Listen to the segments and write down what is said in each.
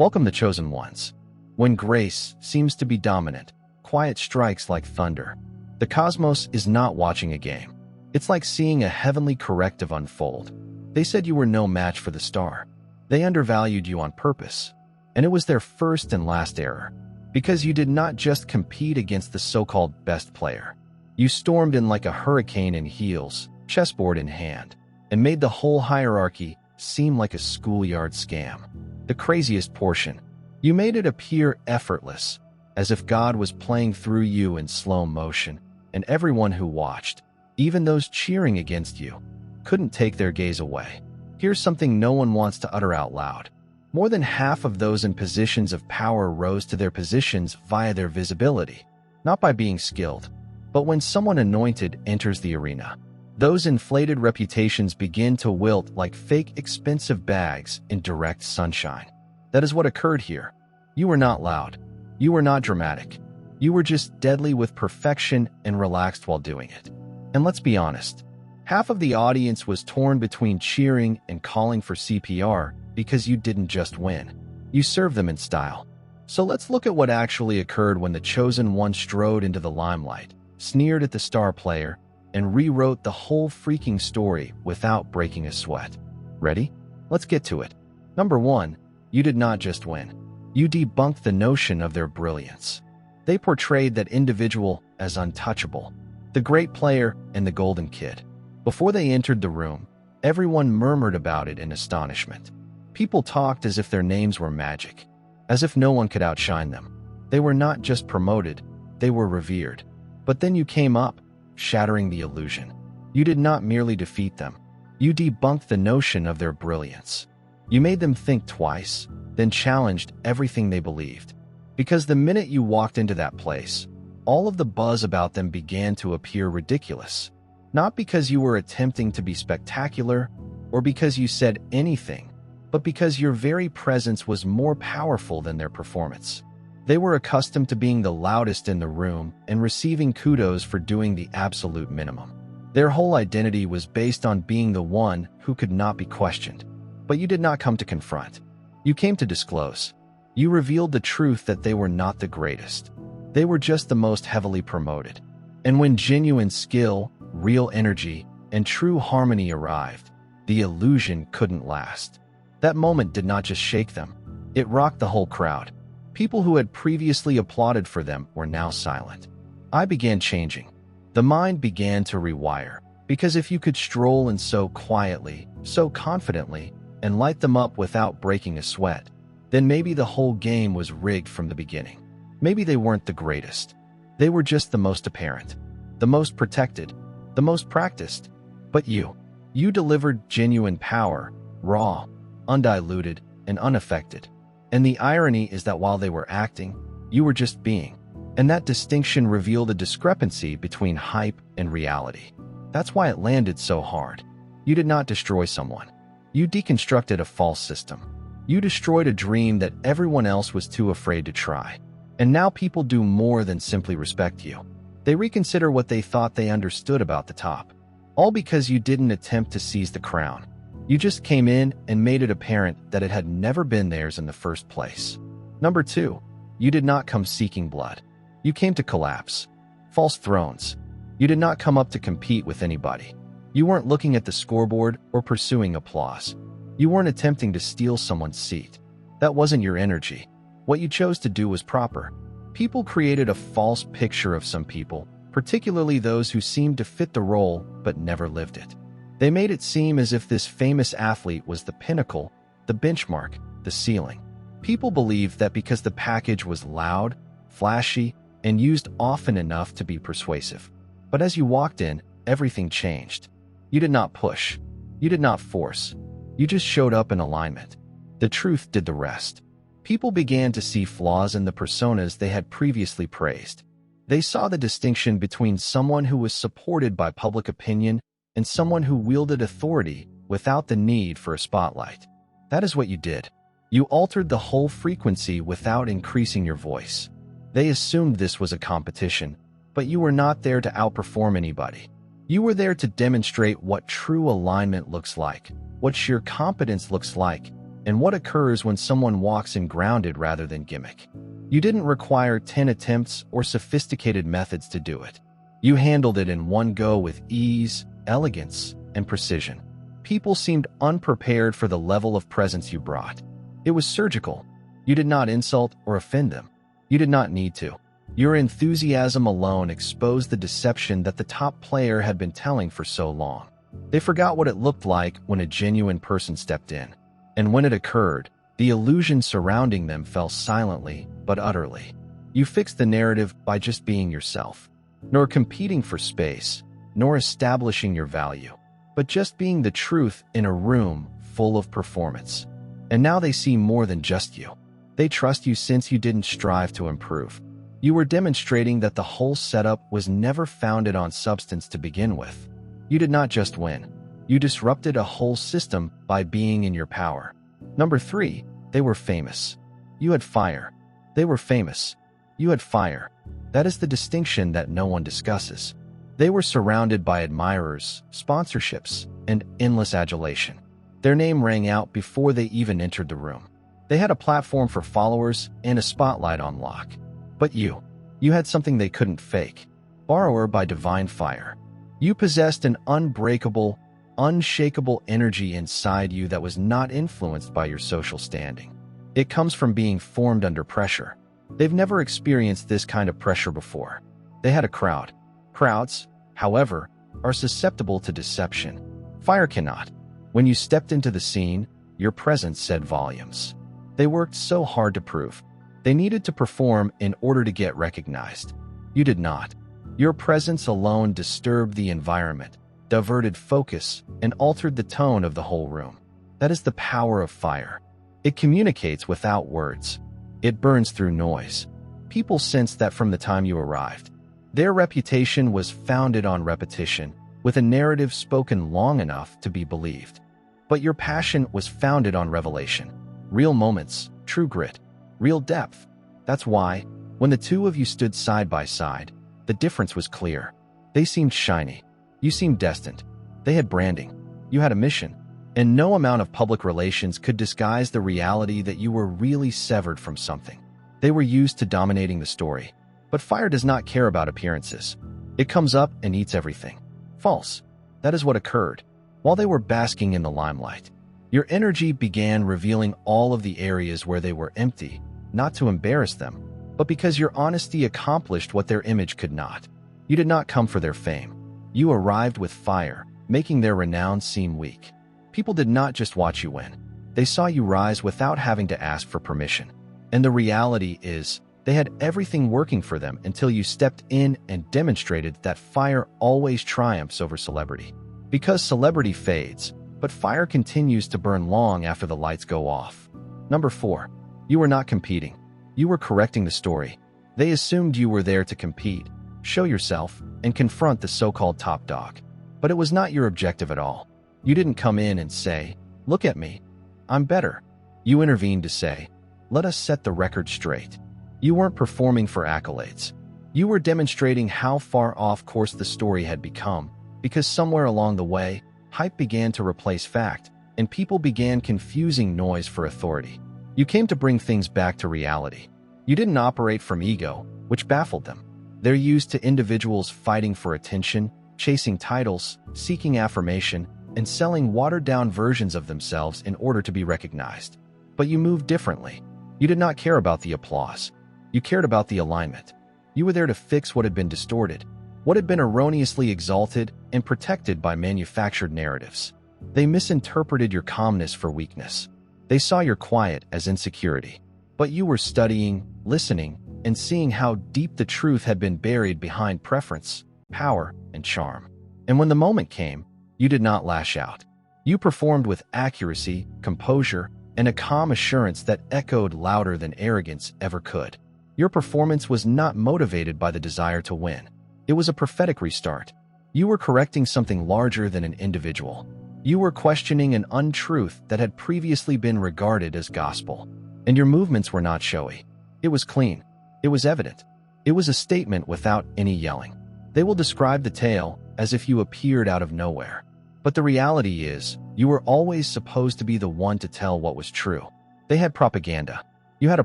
Welcome the chosen ones. When grace seems to be dominant, quiet strikes like thunder. The cosmos is not watching a game. It's like seeing a heavenly corrective unfold. They said you were no match for the star. They undervalued you on purpose. And it was their first and last error. Because you did not just compete against the so-called best player. You stormed in like a hurricane in heels, chessboard in hand, and made the whole hierarchy seem like a schoolyard scam. The craziest portion, you made it appear effortless, as if God was playing through you in slow motion, and everyone who watched, even those cheering against you, couldn't take their gaze away. Here's something no one wants to utter out loud. More than half of those in positions of power rose to their positions via their visibility, not by being skilled, but when someone anointed enters the arena. Those inflated reputations begin to wilt like fake expensive bags in direct sunshine. That is what occurred here. You were not loud. You were not dramatic. You were just deadly with perfection and relaxed while doing it. And let's be honest, half of the audience was torn between cheering and calling for CPR because you didn't just win. You served them in style. So let's look at what actually occurred when the chosen one strode into the limelight, sneered at the star player, and rewrote the whole freaking story without breaking a sweat. Ready? Let's get to it. Number 1, you did not just win. You debunked the notion of their brilliance. They portrayed that individual as untouchable, the great player and the golden kid. Before they entered the room, everyone murmured about it in astonishment. People talked as if their names were magic, as if no one could outshine them. They were not just promoted, they were revered. But then you came up, shattering the illusion. You did not merely defeat them. You debunked the notion of their brilliance. You made them think twice, then challenged everything they believed. Because the minute you walked into that place, all of the buzz about them began to appear ridiculous. Not because you were attempting to be spectacular, or because you said anything, but because your very presence was more powerful than their performance. They were accustomed to being the loudest in the room and receiving kudos for doing the absolute minimum. Their whole identity was based on being the one who could not be questioned. But you did not come to confront. You came to disclose. You revealed the truth that they were not the greatest. They were just the most heavily promoted. And when genuine skill, real energy, and true harmony arrived, the illusion couldn't last. That moment did not just shake them. It rocked the whole crowd. People who had previously applauded for them were now silent. I began changing. The mind began to rewire. Because if you could stroll in so quietly, so confidently, and light them up without breaking a sweat, then maybe the whole game was rigged from the beginning. Maybe they weren't the greatest. They were just the most apparent, the most protected, the most practiced. But you delivered genuine power, raw, undiluted, and unaffected. And the irony is that while they were acting, you were just being. And that distinction revealed a discrepancy between hype and reality. That's why it landed so hard. You did not destroy someone. You deconstructed a false system. You destroyed a dream that everyone else was too afraid to try. And now people do more than simply respect you. They reconsider what they thought they understood about the top. All because you didn't attempt to seize the crown. You just came in and made it apparent that it had never been theirs in the first place. Number 2, you did not come seeking blood. You came to collapse. False thrones. You did not come up to compete with anybody. You weren't looking at the scoreboard or pursuing applause. You weren't attempting to steal someone's seat. That wasn't your energy. What you chose to do was proper. People created a false picture of some people, particularly those who seemed to fit the role but never lived it. They made it seem as if this famous athlete was the pinnacle, the benchmark, the ceiling. People believed that because the package was loud, flashy, and used often enough to be persuasive. But as you walked in, everything changed. You did not push. You did not force. You just showed up in alignment. The truth did the rest. People began to see flaws in the personas they had previously praised. They saw the distinction between someone who was supported by public opinion and someone who wielded authority without the need for a spotlight. That is what you did. You altered the whole frequency without increasing your voice. They assumed this was a competition, but you were not there to outperform anybody. You were there to demonstrate what true alignment looks like, what sheer competence looks like, and what occurs when someone walks in grounded rather than gimmick. You didn't require 10 attempts or sophisticated methods to do it. You handled it in one go with ease, elegance, and precision. People seemed unprepared for the level of presence you brought. It was surgical. You did not insult or offend them. You did not need to. Your enthusiasm alone exposed the deception that the top player had been telling for so long. They forgot what it looked like when a genuine person stepped in. And when it occurred, the illusion surrounding them fell silently but utterly. You fixed the narrative by just being yourself, nor competing for space, nor establishing your value, but just being the truth in a room full of performance. And now they see more than just you. They trust you since you didn't strive to improve. You were demonstrating that the whole setup was never founded on substance to begin with. You did not just win. You disrupted a whole system by being in your power. Number 3, they were famous. You had fire. They were famous. You had fire. That is the distinction that no one discusses. They were surrounded by admirers, sponsorships, and endless adulation. Their name rang out before they even entered the room. They had a platform for followers and a spotlight on lock. But you had something they couldn't fake. Borrower by divine fire. You possessed an unbreakable, unshakable energy inside you that was not influenced by your social standing. It comes from being formed under pressure. They've never experienced this kind of pressure before. They had a crowd. Crowds, however, are susceptible to deception. Fire cannot. When you stepped into the scene, your presence said volumes. They worked so hard to prove. They needed to perform in order to get recognized. You did not. Your presence alone disturbed the environment, diverted focus, and altered the tone of the whole room. That is the power of fire. It communicates without words. It burns through noise. People sensed that from the time you arrived. Their reputation was founded on repetition, with a narrative spoken long enough to be believed. But your passion was founded on revelation. Real moments, true grit, real depth. That's why, when the two of you stood side by side, the difference was clear. They seemed shiny. You seemed destined. They had branding. You had a mission. And no amount of public relations could disguise the reality that you were really severed from something. They were used to dominating the story. But fire does not care about appearances. It comes up and eats everything. False. That is what occurred. While they were basking in the limelight, your energy began revealing all of the areas where they were empty, not to embarrass them, but because your honesty accomplished what their image could not. You did not come for their fame. You arrived with fire, making their renown seem weak. People did not just watch you win. They saw you rise without having to ask for permission. And the reality is, they had everything working for them until you stepped in and demonstrated that fire always triumphs over celebrity. Because celebrity fades, but fire continues to burn long after the lights go off. Number 4, you were not competing. You were correcting the story. They assumed you were there to compete, show yourself, and confront the so-called top dog. But it was not your objective at all. You didn't come in and say, "Look at me. I'm better." You intervened to say, "Let us set the record straight." You weren't performing for accolades. You were demonstrating how far off course the story had become, because somewhere along the way, hype began to replace fact, and people began confusing noise for authority. You came to bring things back to reality. You didn't operate from ego, which baffled them. They're used to individuals fighting for attention, chasing titles, seeking affirmation, and selling watered-down versions of themselves in order to be recognized. But you moved differently. You did not care about the applause. You cared about the alignment. You were there to fix what had been distorted, what had been erroneously exalted and protected by manufactured narratives. They misinterpreted your calmness for weakness. They saw your quiet as insecurity. But you were studying, listening, and seeing how deep the truth had been buried behind preference, power, and charm. And when the moment came, you did not lash out. You performed with accuracy, composure, and a calm assurance that echoed louder than arrogance ever could. Your performance was not motivated by the desire to win. It was a prophetic restart. You were correcting something larger than an individual. You were questioning an untruth that had previously been regarded as gospel. And your movements were not showy. It was clean. It was evident. It was a statement without any yelling. They will describe the tale as if you appeared out of nowhere. But the reality is, you were always supposed to be the one to tell what was true. They had propaganda. You had to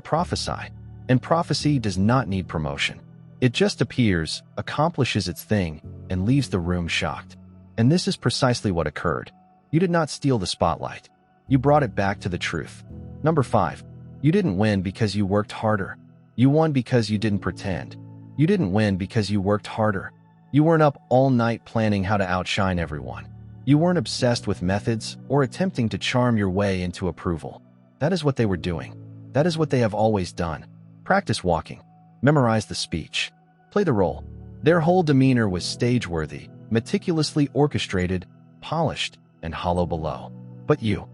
prophesy. And prophecy does not need promotion. It just appears, accomplishes its thing, and leaves the room shocked. And this is precisely what occurred. You did not steal the spotlight. You brought it back to the truth. Number 5. You didn't win because you worked harder. You won because you didn't pretend. You didn't win because you worked harder. You weren't up all night planning how to outshine everyone. You weren't obsessed with methods or attempting to charm your way into approval. That is what they were doing. That is what they have always done. Practice walking. Memorize the speech. Play the role. Their whole demeanor was stage-worthy, meticulously orchestrated, polished, and hollow below. But you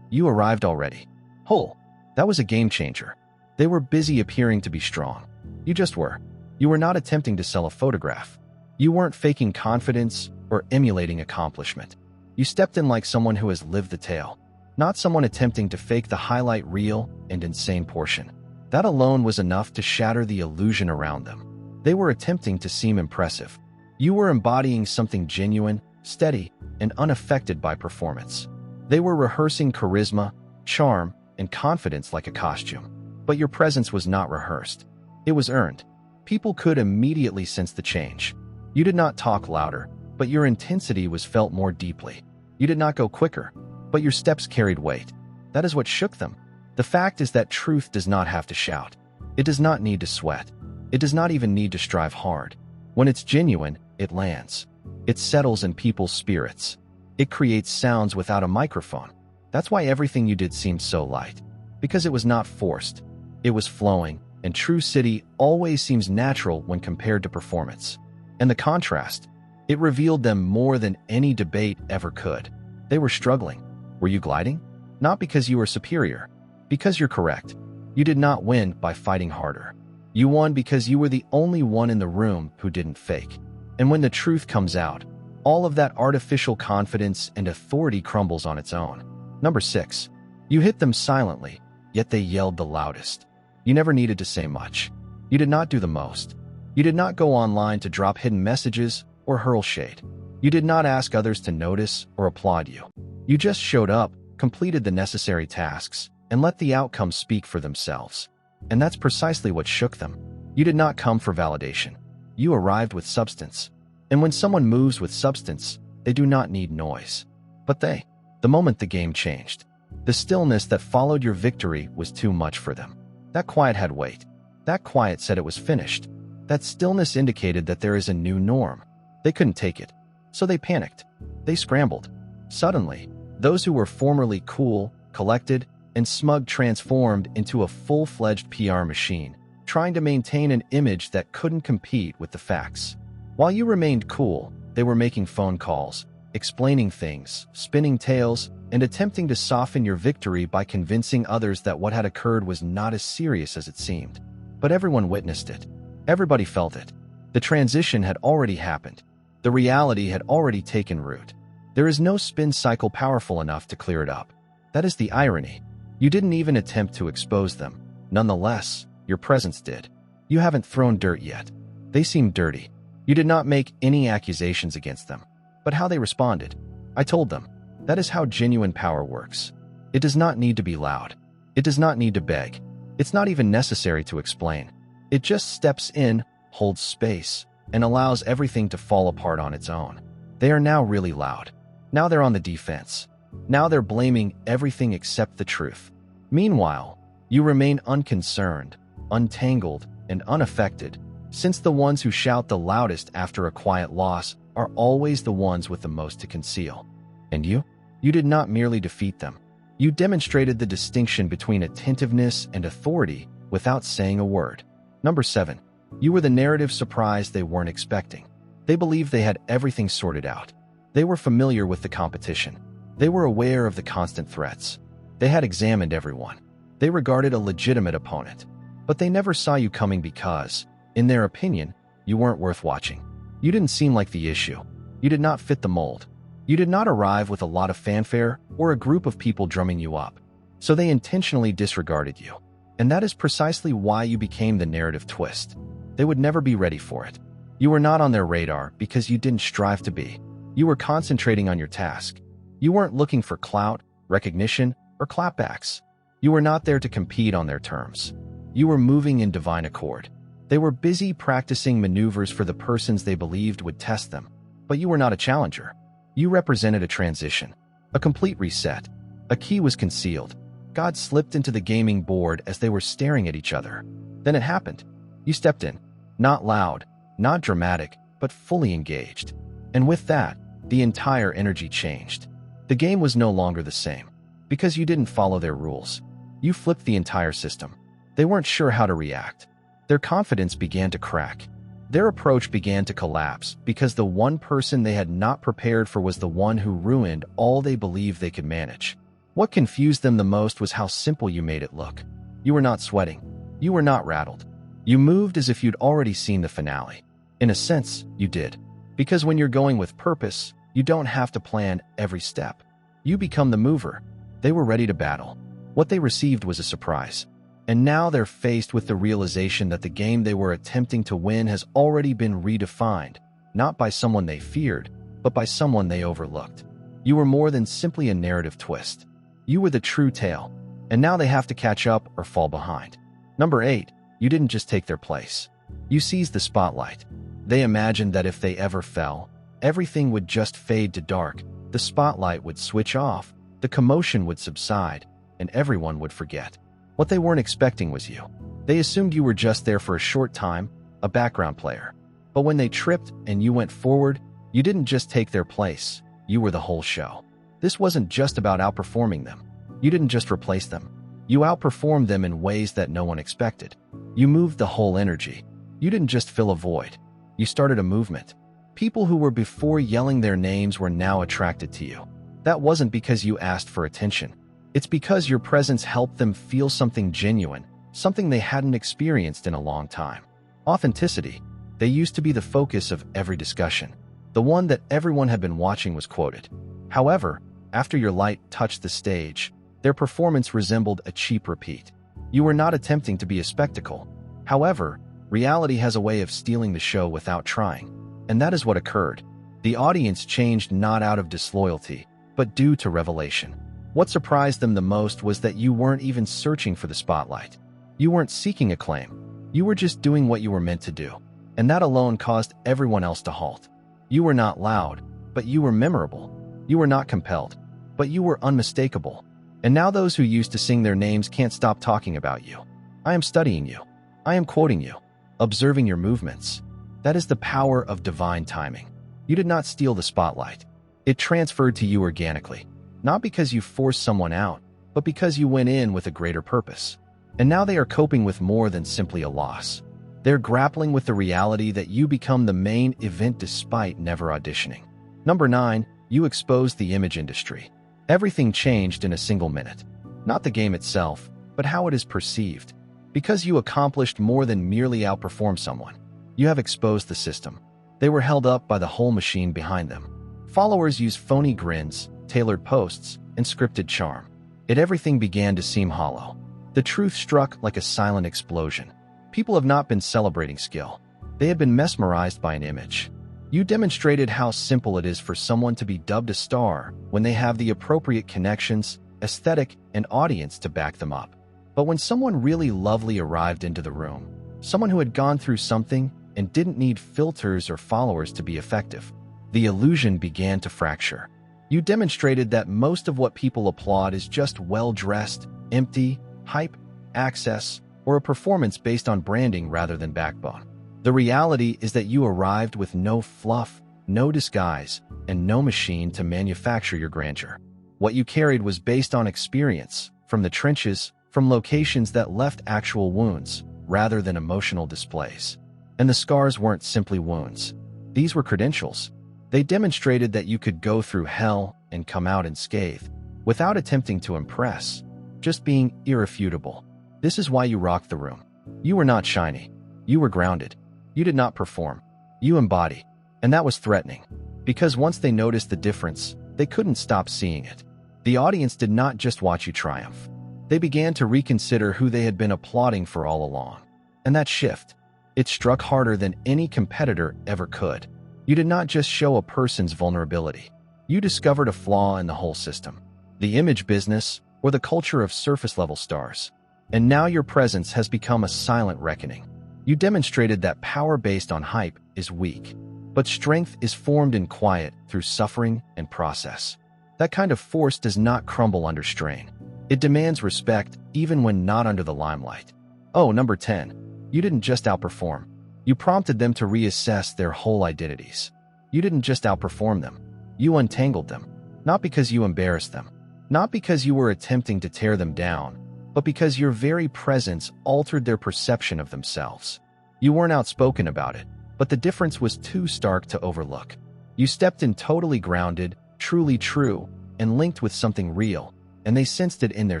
arrived already. Whole. That was a game changer. They were busy appearing to be strong. You just were. You were not attempting to sell a photograph. You weren't faking confidence or emulating accomplishment. You stepped in like someone who has lived the tale, not someone attempting to fake the highlight reel and insane portion. That alone was enough to shatter the illusion around them. They were attempting to seem impressive. You were embodying something genuine, steady, and unaffected by performance. They were rehearsing charisma, charm, and confidence like a costume. But your presence was not rehearsed. It was earned. People could immediately sense the change. You did not talk louder, but your intensity was felt more deeply. You did not go quicker, but your steps carried weight. That is what shook them. The fact is that truth does not have to shout. It does not need to sweat. It does not even need to strive hard. When it's genuine, it lands. It settles in people's spirits. It creates sounds without a microphone. That's why everything you did seemed so light. Because it was not forced. It was flowing, and true city always seems natural when compared to performance. And the contrast, it revealed them more than any debate ever could. They were struggling. Were you gliding? Not because you were superior. Because you're correct. You did not win by fighting harder. You won because you were the only one in the room who didn't fake. And when the truth comes out, all of that artificial confidence and authority crumbles on its own. Number 6. You hit them silently, yet they yelled the loudest. You never needed to say much. You did not do the most. You did not go online to drop hidden messages or hurl shade. You did not ask others to notice or applaud you. You just showed up, completed the necessary tasks, and let the outcomes speak for themselves. And that's precisely what shook them. You did not come for validation. You arrived with substance. And when someone moves with substance, they do not need noise. But the moment the game changed, the stillness that followed your victory was too much for them. That quiet had weight. That quiet said it was finished. That stillness indicated that there is a new norm. They couldn't take it. So they panicked. They scrambled. Suddenly, those who were formerly cool, collected, and smug transformed into a full-fledged PR machine, trying to maintain an image that couldn't compete with the facts. While you remained cool, they were making phone calls, explaining things, spinning tales, and attempting to soften your victory by convincing others that what had occurred was not as serious as it seemed. But everyone witnessed it. Everybody felt it. The transition had already happened. The reality had already taken root. There is no spin cycle powerful enough to clear it up. That is the irony. You didn't even attempt to expose them. Nonetheless, your presence did. You haven't thrown dirt yet. They seem dirty. You did not make any accusations against them. But how they responded. I told them. That is how genuine power works. It does not need to be loud. It does not need to beg. It's not even necessary to explain. It just steps in, holds space, and allows everything to fall apart on its own. They are now really loud. Now they're on the defense. Now they're blaming everything except the truth. Meanwhile, you remain unconcerned, untangled, and unaffected, since the ones who shout the loudest after a quiet loss are always the ones with the most to conceal. And you did not merely defeat them. You demonstrated the distinction between attentiveness and authority without saying a word. Number 7. You were the narrative surprise they weren't expecting. They believed they had everything sorted out. They were familiar with the competition. They were aware of the constant threats. They had examined everyone. They regarded a legitimate opponent. But they never saw you coming because, in their opinion, you weren't worth watching. You didn't seem like the issue. You did not fit the mold. You did not arrive with a lot of fanfare or a group of people drumming you up. So they intentionally disregarded you. And that is precisely why you became the narrative twist. They would never be ready for it. You were not on their radar because you didn't strive to be. You were concentrating on your task. You weren't looking for clout, recognition, or clapbacks. You were not there to compete on their terms. You were moving in divine accord. They were busy practicing maneuvers for the persons they believed would test them, but you were not a challenger. You represented a transition, a complete reset. A key was concealed. God slipped into the gaming board as they were staring at each other. Then it happened. You stepped in, not loud, not dramatic, but fully engaged. And with that, the entire energy changed. The game was no longer the same, because you didn't follow their rules. You flipped the entire system. They weren't sure how to react. Their confidence began to crack. Their approach began to collapse because the one person they had not prepared for was the one who ruined all they believed they could manage. What confused them the most was how simple you made it look. You were not sweating. You were not rattled. You moved as if you'd already seen the finale. In a sense, you did. Because when you're going with purpose, you don't have to plan every step. You become the mover. They were ready to battle. What they received was a surprise. And now they're faced with the realization that the game they were attempting to win has already been redefined, not by someone they feared, but by someone they overlooked. You were more than simply a narrative twist. You were the true tale, and now they have to catch up or fall behind. Number 8, you didn't just take their place. You seized the spotlight. They imagined that if they ever fell, everything would just fade to dark, the spotlight would switch off, the commotion would subside, and everyone would forget. What they weren't expecting was you. They assumed you were just there for a short time, a background player. But when they tripped and you went forward, you didn't just take their place, you were the whole show. This wasn't just about outperforming them. You didn't just replace them. You outperformed them in ways that no one expected. You moved the whole energy. You didn't just fill a void. You started a movement. People who were before yelling their names were now attracted to you. That wasn't because you asked for attention. It's because your presence helped them feel something genuine, something they hadn't experienced in a long time. Authenticity. They used to be the focus of every discussion. The one that everyone had been watching was quoted. However, after your light touched the stage, their performance resembled a cheap repeat. You were not attempting to be a spectacle. However, reality has a way of stealing the show without trying. And that is what occurred. The audience changed not out of disloyalty, but due to revelation. What surprised them the most was that you weren't even searching for the spotlight. You weren't seeking acclaim. You were just doing what you were meant to do. And that alone caused everyone else to halt. You were not loud, but you were memorable. You were not compelled, but you were unmistakable. And now those who used to sing their names can't stop talking about you. I am studying you. I am quoting you. Observing your movements. That is the power of divine timing. You did not steal the spotlight. It transferred to you organically. Not because you forced someone out, but because you went in with a greater purpose. And now they are coping with more than simply a loss. They're grappling with the reality that you become the main event despite never auditioning. Number 9, you exposed the image industry. Everything changed in a single minute. Not the game itself, but how it is perceived. Because you accomplished more than merely outperform someone. You have exposed the system. They were held up by the whole machine behind them. Followers used phony grins, tailored posts, and scripted charm. Yet everything began to seem hollow. The truth struck like a silent explosion. People have not been celebrating skill. They have been mesmerized by an image. You demonstrated how simple it is for someone to be dubbed a star when they have the appropriate connections, aesthetic, and audience to back them up. But when someone really lovely arrived into the room, someone who had gone through something and didn't need filters or followers to be effective, the illusion began to fracture. You demonstrated that most of what people applaud is just well-dressed, empty, hype, access, or a performance based on branding rather than backbone. The reality is that you arrived with no fluff, no disguise, and no machine to manufacture your grandeur. What you carried was based on experience, from the trenches, from locations that left actual wounds, rather than emotional displays. And the scars weren't simply wounds. These were credentials. They demonstrated that you could go through hell and come out unscathed, without attempting to impress, just being irrefutable. This is why you rocked the room. You were not shiny. You were grounded. You did not perform. You embody. And that was threatening. Because once they noticed the difference, they couldn't stop seeing it. The audience did not just watch you triumph. They began to reconsider who they had been applauding for all along. And that shift, it struck harder than any competitor ever could. You did not just show a person's vulnerability. You discovered a flaw in the whole system, the image business, or the culture of surface-level stars. And now your presence has become a silent reckoning. You demonstrated that power based on hype is weak, but strength is formed in quiet through suffering and process. That kind of force does not crumble under strain. It demands respect even when not under the limelight. Oh, number 10. You didn't just outperform. You prompted them to reassess their whole identities. You didn't just outperform them. You untangled them. Not because you embarrassed them. Not because you were attempting to tear them down, but because your very presence altered their perception of themselves. You weren't outspoken about it, but the difference was too stark to overlook. You stepped in totally grounded, truly true, and linked with something real, and they sensed it in their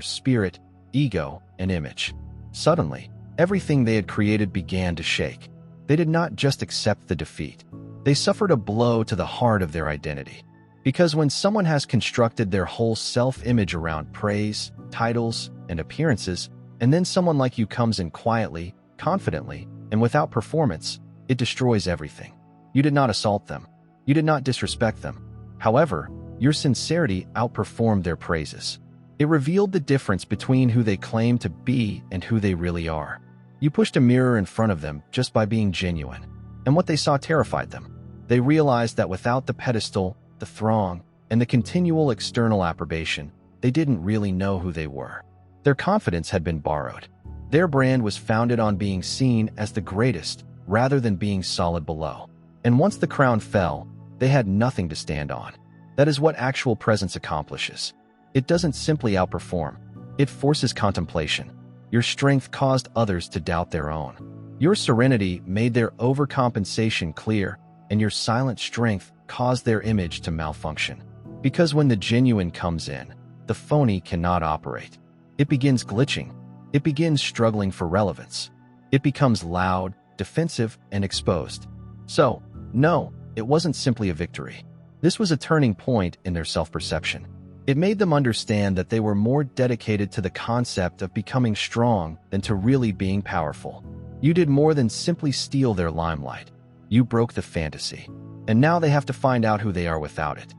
spirit, ego, and image. Suddenly, everything they had created began to shake. They did not just accept the defeat. They suffered a blow to the heart of their identity. Because when someone has constructed their whole self-image around praise, titles, and appearances, and then someone like you comes in quietly, confidently, and without performance, it destroys everything. You did not assault them. You did not disrespect them. However, your sincerity outperformed their praises. It revealed the difference between who they claim to be and who they really are. You pushed a mirror in front of them just by being genuine, and what they saw terrified them. They realized that without the pedestal, the throng, and the continual external approbation, they didn't really know who they were. Their confidence had been borrowed. Their brand was founded on being seen as the greatest rather than being solid below. And once the crown fell, they had nothing to stand on. That is what actual presence accomplishes. It doesn't simply outperform. It forces contemplation. Your strength caused others to doubt their own. Your serenity made their overcompensation clear, and your silent strength caused their image to malfunction. Because when the genuine comes in, the phony cannot operate. It begins glitching. It begins struggling for relevance. It becomes loud, defensive, and exposed. So, no, it wasn't simply a victory. This was a turning point in their self-perception. It made them understand that they were more dedicated to the concept of becoming strong than to really being powerful. You did more than simply steal their limelight. You broke the fantasy. And now they have to find out who they are without it.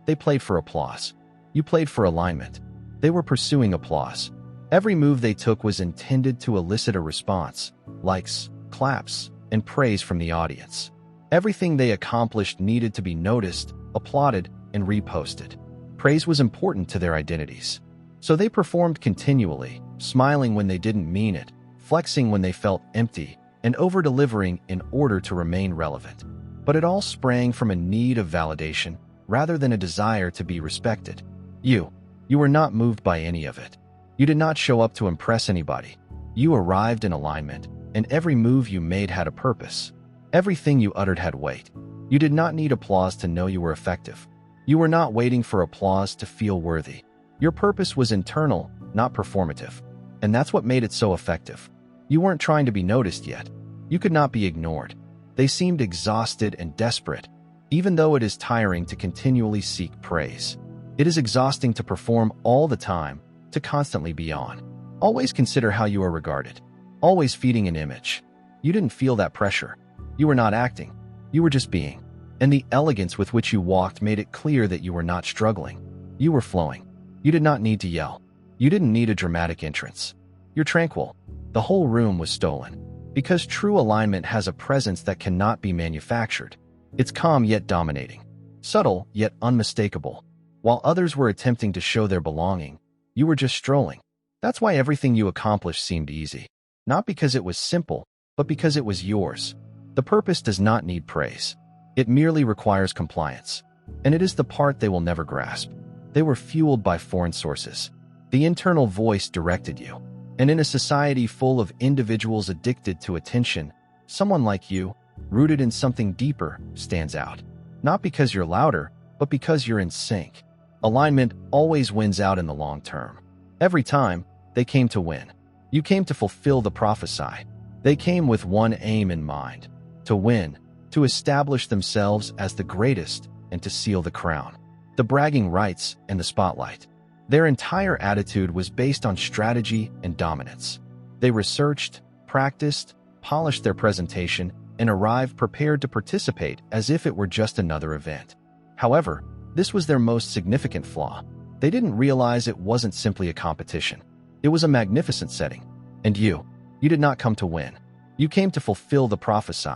They played for applause. You played for alignment. They were pursuing applause. Every move they took was intended to elicit a response, likes, claps, and praise from the audience. Everything they accomplished needed to be noticed, applauded, and reposted. Praise was important to their identities. So they performed continually, smiling when they didn't mean it, flexing when they felt empty, and over-delivering in order to remain relevant. But it all sprang from a need of validation rather than a desire to be respected. You were not moved by any of it. You did not show up to impress anybody. You arrived in alignment, and every move you made had a purpose. Everything you uttered had weight. You did not need applause to know you were effective. You were not waiting for applause to feel worthy. Your purpose was internal, not performative. And that's what made it so effective. You weren't trying to be noticed yet. You could not be ignored. They seemed exhausted and desperate, even though it is tiring to continually seek praise. It is exhausting to perform all the time, to constantly be on. Always consider how you are regarded. Always feeding an image. You didn't feel that pressure. You were not acting. You were just being. And the elegance with which you walked made it clear that you were not struggling. You were flowing. You did not need to yell. You didn't need a dramatic entrance. You're tranquil. The whole room was stolen. Because true alignment has a presence that cannot be manufactured. It's calm yet dominating. Subtle yet unmistakable. While others were attempting to show their belonging, you were just strolling. That's why everything you accomplished seemed easy. Not because it was simple, but because it was yours. The purpose does not need praise. It merely requires compliance. And it is the part they will never grasp. They were fueled by foreign sources. The internal voice directed you. And in a society full of individuals addicted to attention, someone like you, rooted in something deeper, stands out. Not because you're louder, but because you're in sync. Alignment always wins out in the long term. Every time, they came to win. You came to fulfill the prophecy. They came with one aim in mind: to win, to establish themselves as the greatest, and to seal the crown. The bragging rights and the spotlight. Their entire attitude was based on strategy and dominance. They researched, practiced, polished their presentation, and arrived prepared to participate as if it were just another event. However, This was their most significant flaw. They didn't realize it wasn't simply a competition. It was a magnificent setting. And you did not come to win. You came to fulfill the prophecy.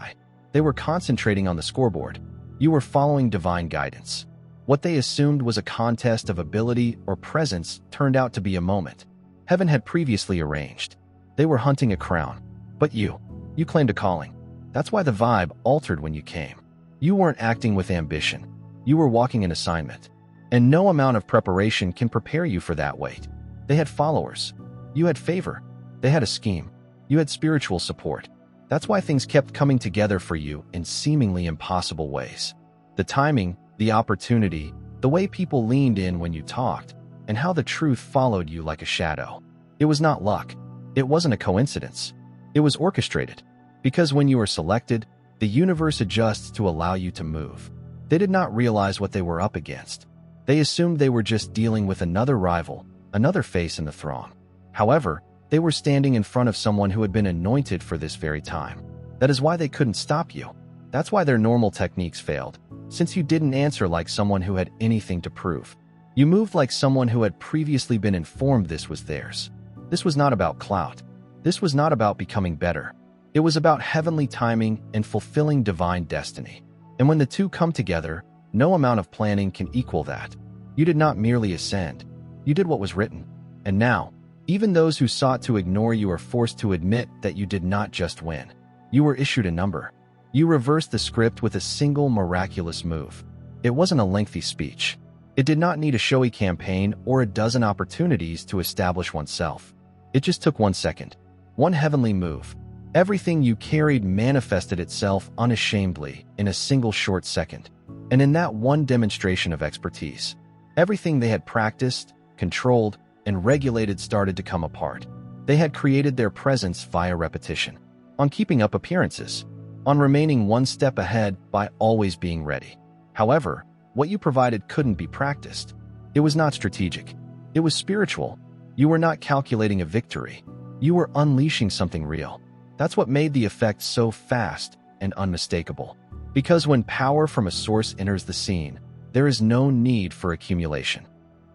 They were concentrating on the scoreboard. You were following divine guidance. What they assumed was a contest of ability or presence turned out to be a moment heaven had previously arranged. They were hunting a crown. But you claimed a calling. That's why the vibe altered when you came. You weren't acting with ambition. You were walking an assignment. And no amount of preparation can prepare you for that weight. They had followers. You had favor. They had a scheme. You had spiritual support. That's why things kept coming together for you in seemingly impossible ways. The timing, the opportunity, the way people leaned in when you talked, and how the truth followed you like a shadow. It was not luck. It wasn't a coincidence. It was orchestrated. Because when you are selected, the universe adjusts to allow you to move. They did not realize what they were up against. They assumed they were just dealing with another rival, another face in the throng. However, they were standing in front of someone who had been anointed for this very time. That is why they couldn't stop you. That's why their normal techniques failed, since you didn't answer like someone who had anything to prove. You moved like someone who had previously been informed this was theirs. This was not about clout. This was not about becoming better. It was about heavenly timing and fulfilling divine destiny. And when the two come together, no amount of planning can equal that. You did not merely ascend. You did what was written. And now, even those who sought to ignore you are forced to admit that you did not just win. You were issued a number. You reversed the script with a single miraculous move. It wasn't a lengthy speech. It did not need a showy campaign or a dozen opportunities to establish oneself. It just took 1 second. One heavenly move. Everything you carried manifested itself unashamedly in a single short second. And in that one demonstration of expertise, everything they had practiced, controlled, and regulated started to come apart. They had created their presence via repetition, on keeping up appearances, on remaining one step ahead by always being ready. However, what you provided couldn't be practiced. It was not strategic. It was spiritual. You were not calculating a victory. You were unleashing something real. That's what made the effect so fast and unmistakable. Because when power from a source enters the scene, there is no need for accumulation.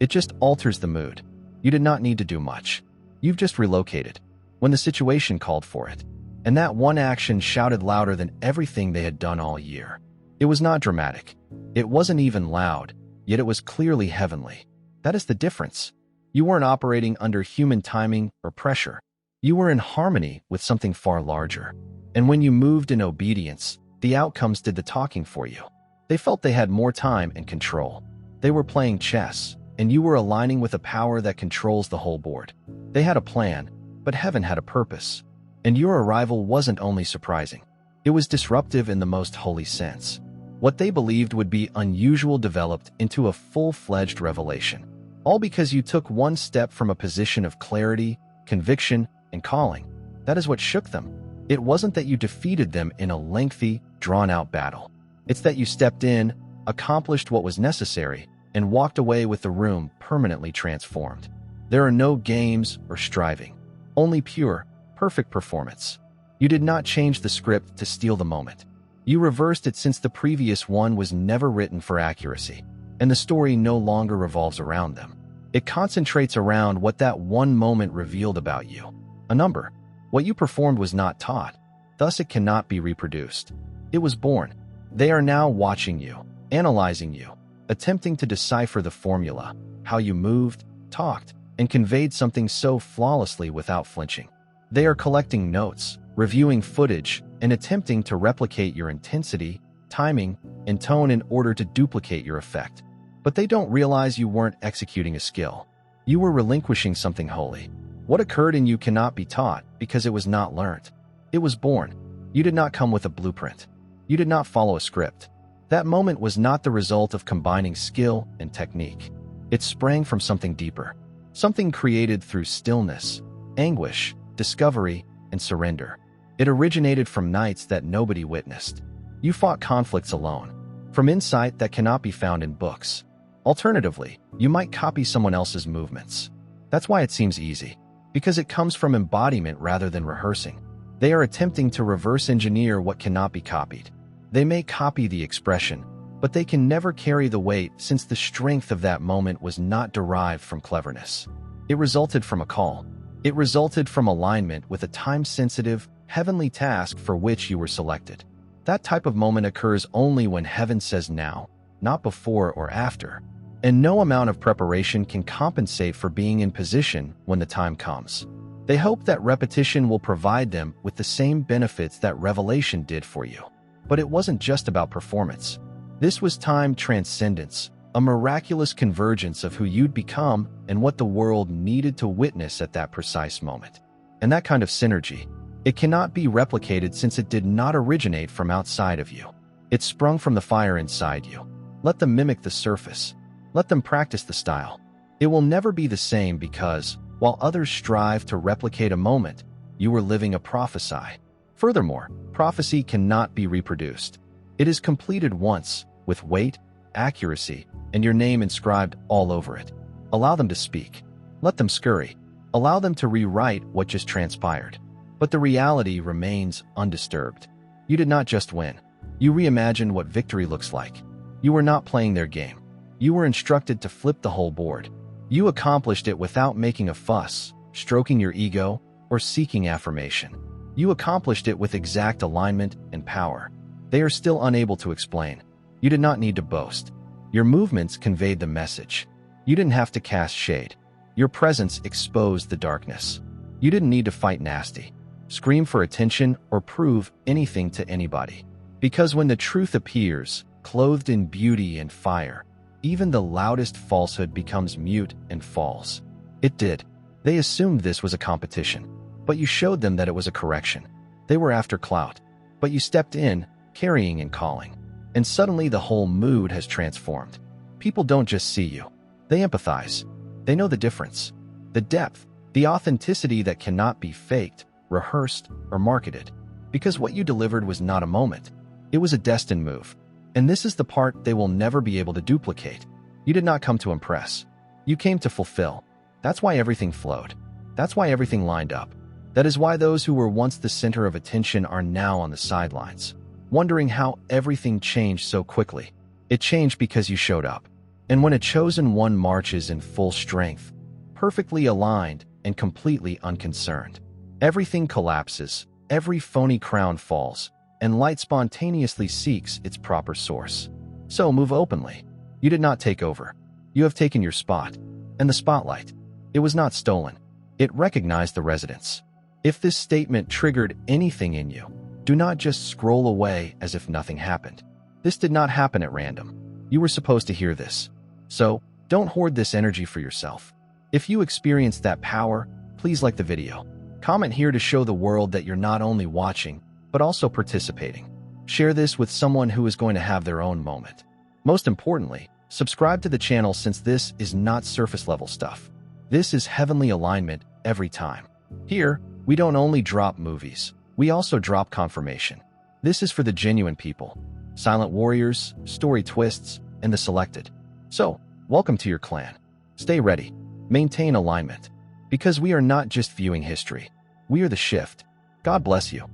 It just alters the mood. You did not need to do much. You've just relocated when the situation called for it. And that one action shouted louder than everything they had done all year. It was not dramatic. It wasn't even loud, yet it was clearly heavenly. That is the difference. You weren't operating under human timing or pressure. You were in harmony with something far larger. And when you moved in obedience, the outcomes did the talking for you. They felt they had more time and control. They were playing chess, and you were aligning with a power that controls the whole board. They had a plan, but heaven had a purpose. And your arrival wasn't only surprising. It was disruptive in the most holy sense. What they believed would be unusual developed into a full-fledged revelation. All because you took one step from a position of clarity, conviction, and calling. That is what shook them. It wasn't that you defeated them in a lengthy, drawn-out battle. It's that you stepped in, accomplished what was necessary, and walked away with the room permanently transformed. There are no games or striving. Only pure, perfect performance. You did not change the script to steal the moment. You reversed it since the previous one was never written for accuracy, and the story no longer revolves around them. It concentrates around what that one moment revealed about you. A number. What you performed was not taught, thus it cannot be reproduced. It was born. They are now watching you, analyzing you, attempting to decipher the formula, how you moved, talked, and conveyed something so flawlessly without flinching. They are collecting notes, reviewing footage, and attempting to replicate your intensity, timing, and tone in order to duplicate your effect. But they don't realize you weren't executing a skill. You were relinquishing something holy. What occurred in you cannot be taught because it was not learned. It was born. You did not come with a blueprint. You did not follow a script. That moment was not the result of combining skill and technique. It sprang from something deeper, something created through stillness, anguish, discovery, and surrender. It originated from nights that nobody witnessed. You fought conflicts alone, from insight that cannot be found in books. Alternatively, you might copy someone else's movements. That's why it seems easy, because it comes from embodiment rather than rehearsing. They are attempting to reverse engineer what cannot be copied. They may copy the expression, but they can never carry the weight since the strength of that moment was not derived from cleverness. It resulted from a call. It resulted from alignment with a time-sensitive, heavenly task for which you were selected. That type of moment occurs only when heaven says now, not before or after. And no amount of preparation can compensate for being in position when the time comes. They hope that repetition will provide them with the same benefits that revelation did for you. But it wasn't just about performance. This was time transcendence, a miraculous convergence of who you'd become and what the world needed to witness at that precise moment. And that kind of synergy, it cannot be replicated since it did not originate from outside of you. It sprung from the fire inside you. Let them mimic the surface. Let them practice the style. It will never be the same because, while others strive to replicate a moment, you were living a prophecy. Furthermore, prophecy cannot be reproduced. It is completed once, with weight, accuracy, and your name inscribed all over it. Allow them to speak. Let them scurry. Allow them to rewrite what just transpired. But the reality remains undisturbed. You did not just win. You reimagined what victory looks like. You were not playing their game. You were instructed to flip the whole board. You accomplished it without making a fuss, stroking your ego, or seeking affirmation. You accomplished it with exact alignment and power. They are still unable to explain. You did not need to boast. Your movements conveyed the message. You didn't have to cast shade. Your presence exposed the darkness. You didn't need to fight nasty, scream for attention, or prove anything to anybody. Because when the truth appears, clothed in beauty and fire, even the loudest falsehood becomes mute and falls. It did. They assumed this was a competition, but you showed them that it was a correction. They were after clout, but you stepped in, carrying and calling. And suddenly the whole mood has transformed. People don't just see you. They empathize. They know the difference, the depth, the authenticity that cannot be faked, rehearsed, or marketed. Because what you delivered was not a moment. It was a destined move. And this is the part they will never be able to duplicate. You did not come to impress. You came to fulfill. That's why everything flowed. That's why everything lined up. That is why those who were once the center of attention are now on the sidelines, wondering how everything changed so quickly. It changed because you showed up. And when a chosen one marches in full strength, perfectly aligned and completely unconcerned, everything collapses, every phony crown falls, and light spontaneously seeks its proper source. So move openly. You did not take over. You have taken your spot. And the spotlight, it was not stolen. It recognized the residence. If this statement triggered anything in you, do not just scroll away as if nothing happened. This did not happen at random. You were supposed to hear this. So, don't hoard this energy for yourself. If you experienced that power, please like the video. Comment here to show the world that you're not only watching, but also participating. Share this with someone who is going to have their own moment. Most importantly, subscribe to the channel since this is not surface-level stuff. This is heavenly alignment every time. Here, we don't only drop movies, we also drop confirmation. This is for the genuine people, silent warriors, story twists, and the selected. So, welcome to your clan. Stay ready. Maintain alignment. Because we are not just viewing history. We are the shift. God bless you.